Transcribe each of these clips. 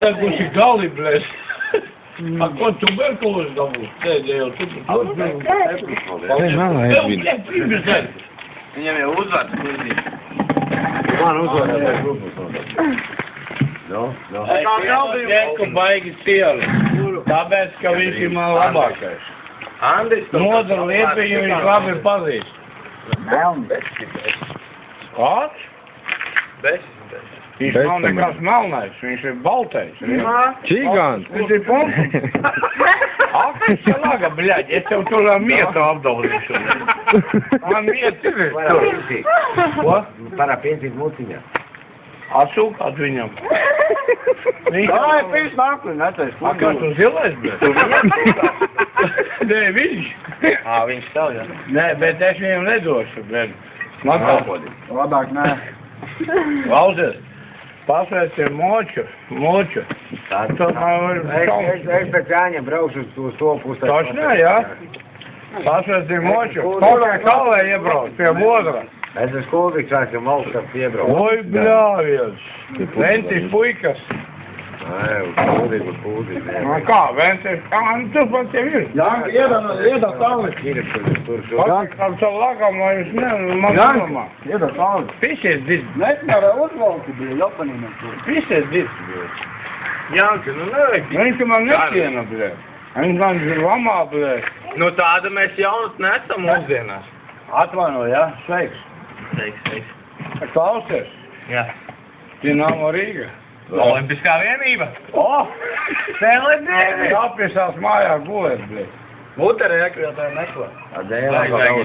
Так уж и галы, блядь. А кот туберкулоз зовут. Я тут... Блядь, прибежать. Viņam jau uzvārds kundīt. Man uzvārds. Tēku baigi cieli. Tāpēc, ka viņš ir man labākais. Andris, Nodara liepiņu viņš labi pazīst. Kāds? Viņš nav nekas melnais, viņš ir baltais. Čigāns. Viņš ir punkts. Akis salaga, bļaļ, es tev tur mietu apdaudīšu. Man mietu ir. Ko? Parapēcīt muciņā. Atsūkāt viņam. Ai, pēc nākli, netais. A, kā tu zilais, bļaļ? Nē, viņš. viņš tev, jā. Nē, bet es viņam nedošu, bļaļ. Man tā. Labāk, nē. Klausies. Pasvēstie moču. Es pēc Jāņa braukšu uz to pusi. Točnē, jā? Pasvēstie moču. Kaut kā kalē iebrauc pie modra. Es esmu skolīgs, esmu augstāk iebrauc. Oi, bļāvies. Ventis puikas. Nē, uz kūdīgi. Kā, Ventis? Tu pats jau ir. Jānka, iedā tālāk. Pakam savu lagam, lai jūs man domā. Iedā tālāk. Pisies dirbt. Nesmērā uzvalki bija, Japanīnā. Pisies dirbt. Janka, nu nevajag. Viņš man neciena, bļē. Viņš man ir lamā, bļē. Nu tāda mēs jaunus nesam mūsdienās. Atvaino, jā? Sveiks. Sveiks. Klausies. Jā. Dinamo Rīga. Olimpiskā vienība. Celebrēvi! Apviesās mājā gulēt, bļē. Mutere iekļautāji meklē.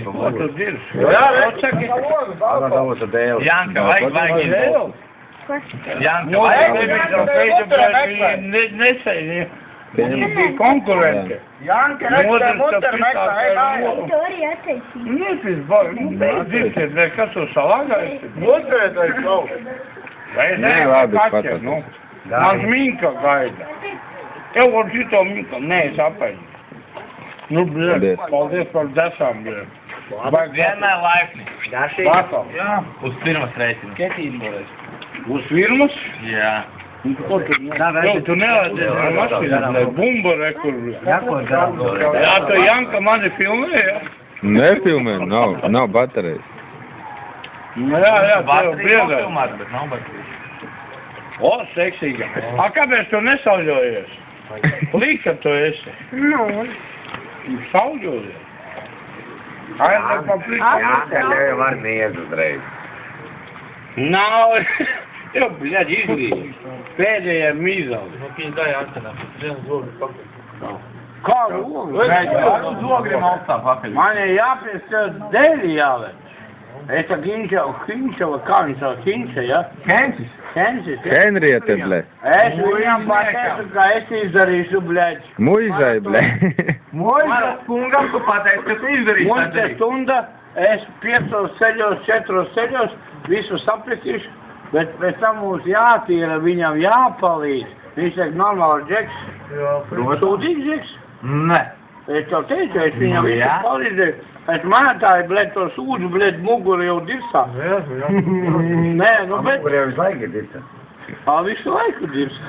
Ko tu dirsi? Jā, otsaki. Janka, vajag. Janka, Nesēļ. Viņi bija konkurenti. Janka, Mutere meklē. Viktorija atteicīja. Nefis, dirsiet, kas tu salāgājies? Mutere taisa kaut. Nē, labi, paties, nu. Mans Minka gaida. Tev var šito Minka. Nē, es apaļu. Nu, bļē, paldies par desām, bļē. vienmēr laipni. Vakar. Jā. Uz pirmas reizes. Uz firmas? Jā. Tev, tu neatdēļ mašīnā, bļē, bumba rekur, bļē. Jā, tu Janka mani filmē, jā? Nefilmē, nav baterijas. Jā, tev biedē. Bet nav baterijas. O, seksīga. A, kāpēc tu nesauļojies? Līka tu esi. Nu, Sauļojies. Aizvē pa Janka, ļauj var niedz uzreiz. Nav. Tev, bļaļ, izlīd. Pēdējie mīzali. Nu, pīzdā Janka, viens zogs pakaļ. Kā logi? Zogrim augstā pakaļ. Man ir jāpies tev dēļi jāved. Es tā Hinčava, kā viņš tā Hinča, ja? Hensis, ja? Henriete, ble. Es viņam pateicu, ka es izdarīšu, bļaļ. Muizai, ble. Moja Kungam tu pateici, ka tu izdarīsi tā Monte darīt. stunda, es 5 ceļos, 4 ceļos, visu sapratīšu, bet pēc tam mums jātīra, viņam jāpalīdz. Viņš ir normāli džeks. Sūdīgs džeks. Nē. Es tev teicu, es viņam visu palīdzēju. Es mētāju, blēd, to sūdzu, blēd, muguru jau dirsā. Nē, nu, bet... Kur jau visu laiku ir dirsa? Visu laiku dirsā.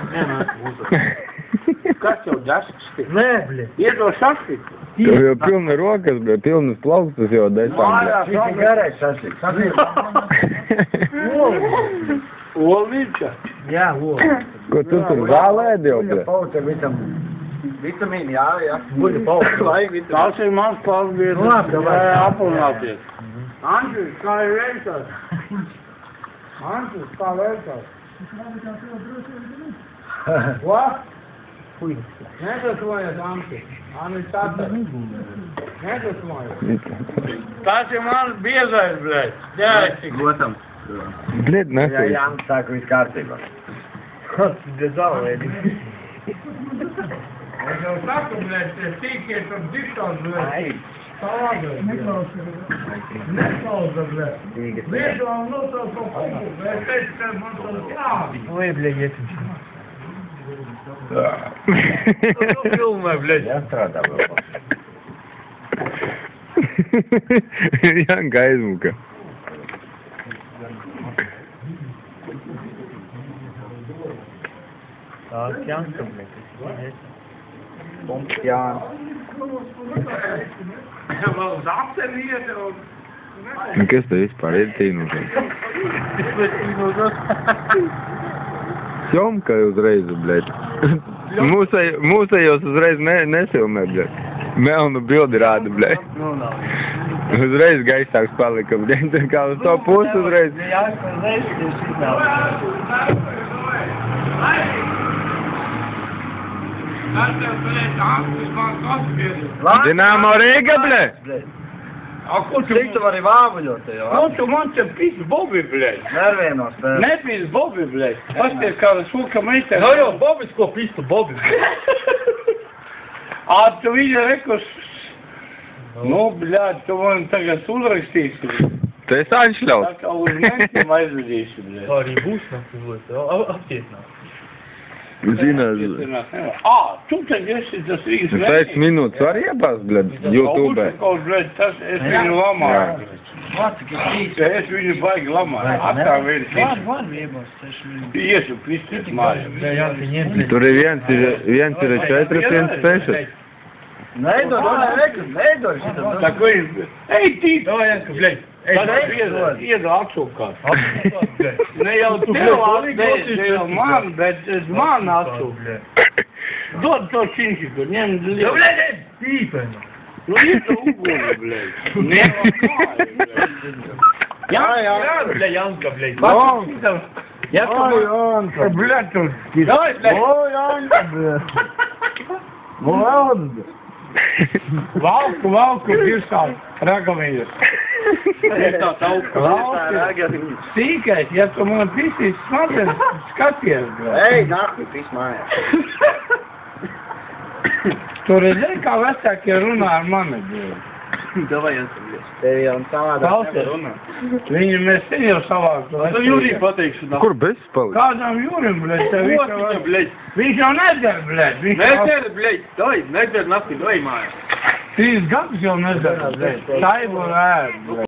Kas tev desks? Nē, bļi. Iedo šašīt. Tev jau pilna rokas, ble, pilnas plaukstas jau desām, ble. Viņš ir garais sasīt. Olīča. Jā, logi. Ko tu tur zālēdi jau, ble? Pauta vitamīni, jā. Buļa pauta. Tas ir mans paldies. Labi, labi. Aprunāties. Andris, kā ir veicās? Andris, kā veicās? Ko? Nedosmojies, Andris. Andris tātad. Nedosmojies. Tas ir mans biezais, blēd. Dēļ. Gotam. Bled, Jā, nesēj. Jānis saka, viss kārtībā. Es jau saku, blēd, tie sīkie tur diktors, blēd. Salāgais, blēd. Neklausa, blēd. Viņš vēl nosauc to kungu, bet es teicu, ka man to slāvi. Oi, bļi, ietiņš. Tu filmē, blēd. Jā, strādā vēl. Janka aizmuka. Tā ir Janka, blēd. Pumps Jānis. Vēl zapseniet, un... Un kas te vispār ir tīnušos? Sjomka uzreiz, blēd. Mūsējos uzreiz nefilmē, blēd. Melnu bildi rāda, blēd. Uzreiz gaistāks palika, blēd. Kā uz to pusi uzreiz. Dinamo Riga, blēd. A ko tu... Cik tu vari vāvuļot, jo? Ko tu man te pis Bobi, blēd? Nervienos spēlē. Nepis Bobi, blēd. Pasties, kā šulka meitene. No jau, Bobis, ko pistu, Bobis. A, tu viņa rekus... Nu, blēd, tu man tagad uzrakstīsi. Tu esi Anšļaus. Tā kā uz mentiem aizvedīsi, blēd. Arī būs naktis, aptietināt. Zinās. Tu tagad esi tas Rīgas Pēc minūtes var iebāzt, blēd, YouTube. Kaut, blēd, tas es viņu lamāju. Es viņu baigi lamāju. Atā viens. Var iebāzt 6 minūtes. Iesu pistīt māju. Tur ir viens ir 4, viens 6. Neidod šitam. Tā ko viņš... Ej, tīt! No, Janka, blēd. Iedu atsūkāt. Ne jau tev atdēļ, ne jau man, bet es man atsūkāt. Dod to činčiku, ņem lielu. Jo, blēd, tīpeni. Nu, ietu uguni, blēd. Neva kāju, blēd. Jā, blēd, Janka, blēd. Janka, blēd, tu... Janka, blēd. Valku, virsā, ragavīļus. Sīkais, ja tu man pisīs smadzenes, skaties, blēd. Ej, nahuj, pis mājās. Tu redzēji, kā vecākie runā ar mani, blēd. Davai, Janka, blēd. Tev jau savādāk Klausies, viņi mēs te jau savāktu. Tu Jūrī pateikšu, da. Kur bez palika? Kādam Jūrim, blēd, tev viņš jau nedara, blēd. Nedzer, blēd, doj, nedzer nakti, doj, māja. 3 gadus jau nedara, blēd. Taivu ēd, blēd.